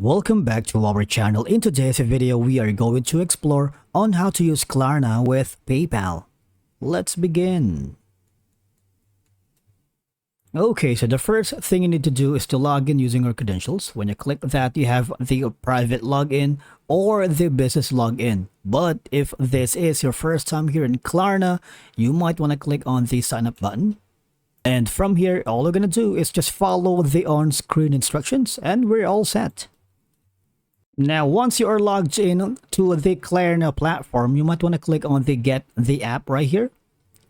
Welcome back to our channel. In today's video, we are going to explore on how to use Klarna with PayPal. Let's begin. Okay, so the first thing you need to do is to log in using your credentials. When you click that, you have the private login or the business login. But if this is your first time here in Klarna, you might want to click on the sign up button. And from here, all you're going to do is just follow the on-screen instructions and we're all set. Now, once you are logged in to the Klarna platform, you might want to click on the Get the App right here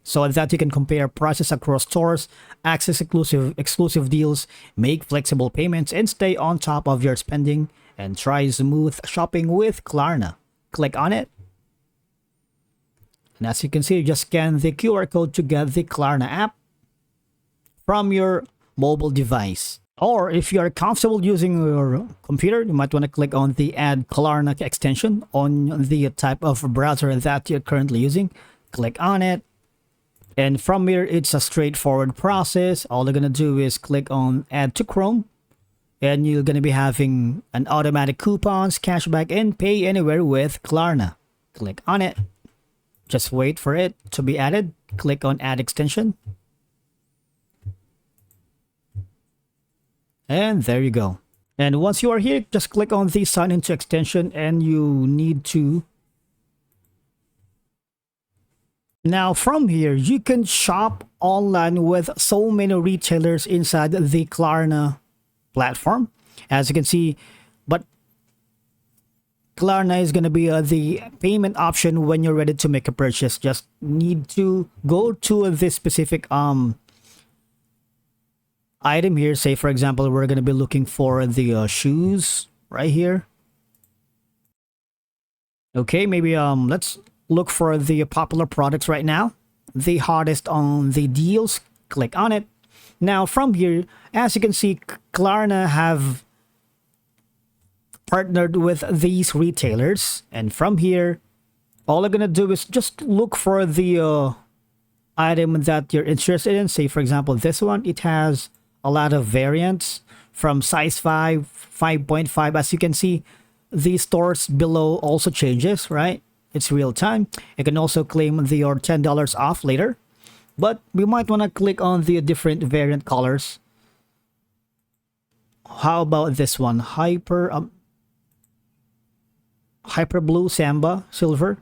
so that you can compare prices across stores, access exclusive deals, make flexible payments, and stay on top of your spending and try smooth shopping with Klarna. Click on it. And as you can see, just scan the QR code to get the Klarna app from your mobile device. Or if you are comfortable using your computer, you might want to click on the Add Klarna extension on the type of browser that you're currently using. Click on it. And from here, it's a straightforward process. All you're going to do is click on Add to Chrome. And you're going to be having an automatic coupons, cashback, and pay anywhere with Klarna. Click on it. Just wait for it to be added. Click on Add Extension. And there you go. And once you are here, just click on the sign into extension and you need to. Now from here, you can shop online with so many retailers inside the Klarna platform. As you can see, but Klarna is going to be the payment option when you're ready to make a purchase. Just need to go to this specific item here. Say for example, we're going to be looking for the shoes right here. Okay, maybe let's look for the popular products right now, the hottest on the deals. Click on it. Now from here, as you can see, Klarna have partnered with these retailers, and from here all I'm gonna do is just look for the item that you're interested in. Say for example, this one, it has a lot of variants from size 5, 5.5. As you can see, the stores below also changes, right? It's real time. You can also claim your $10 off later, but we might want to click on the different variant colors. How about this one? Hyper blue, samba, silver,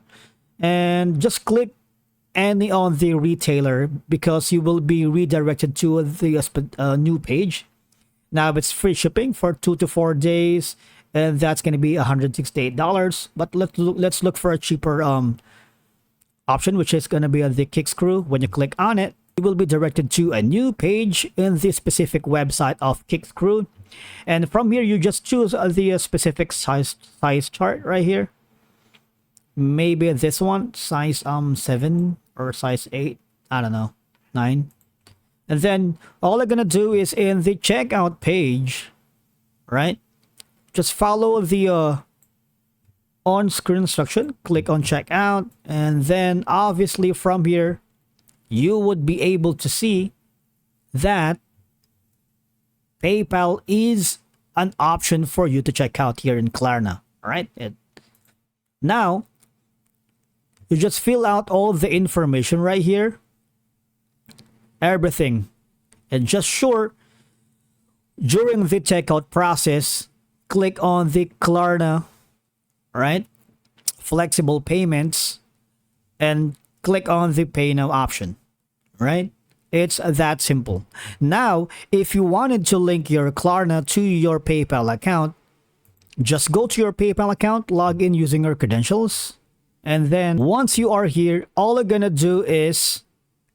and just click any on the retailer because you will be redirected to the new page. Now it's free shipping for 2 to 4 days, and that's going to be $168. But let's look for a cheaper option, which is going to be the Kick Screw. When you click on it, you will be directed to a new page in the specific website of Kick Screw, and from here you just choose the specific size chart right here. Maybe this one, size 7 or size 8, I don't know, 9. And then all I'm gonna do is in the checkout page, right, just follow the on-screen instruction, click on checkout, and then obviously from here you would be able to see that PayPal is an option for you to check out here in Klarna. All right, now you just fill out all the information right here, everything, and just sure during the checkout process, click on the Klarna, right, flexible payments, and click on the pay now option, right? It's that simple. Now, if you wanted to link your Klarna to your PayPal account, just go to your PayPal account, log in using your credentials. And then once you are here, all you're gonna do is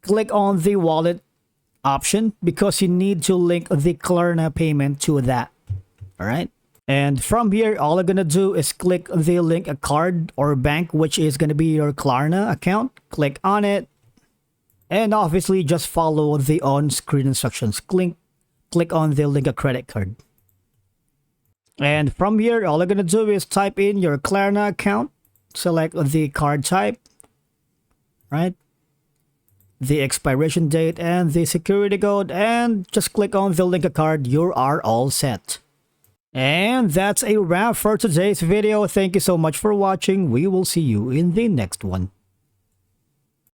click on the wallet option because you need to link the Klarna payment to that. All right. And from here, all you're gonna do is click the link a card or bank, which is gonna be your Klarna account. Click on it. And obviously just follow the on-screen instructions. Click on the link a credit card. And from here, all you're gonna do is type in your Klarna account. Select the card type, right, the expiration date and the security code, and just click on the link a card. You are all set. And that's a wrap for today's video. Thank you so much for watching. We will see you in the next one.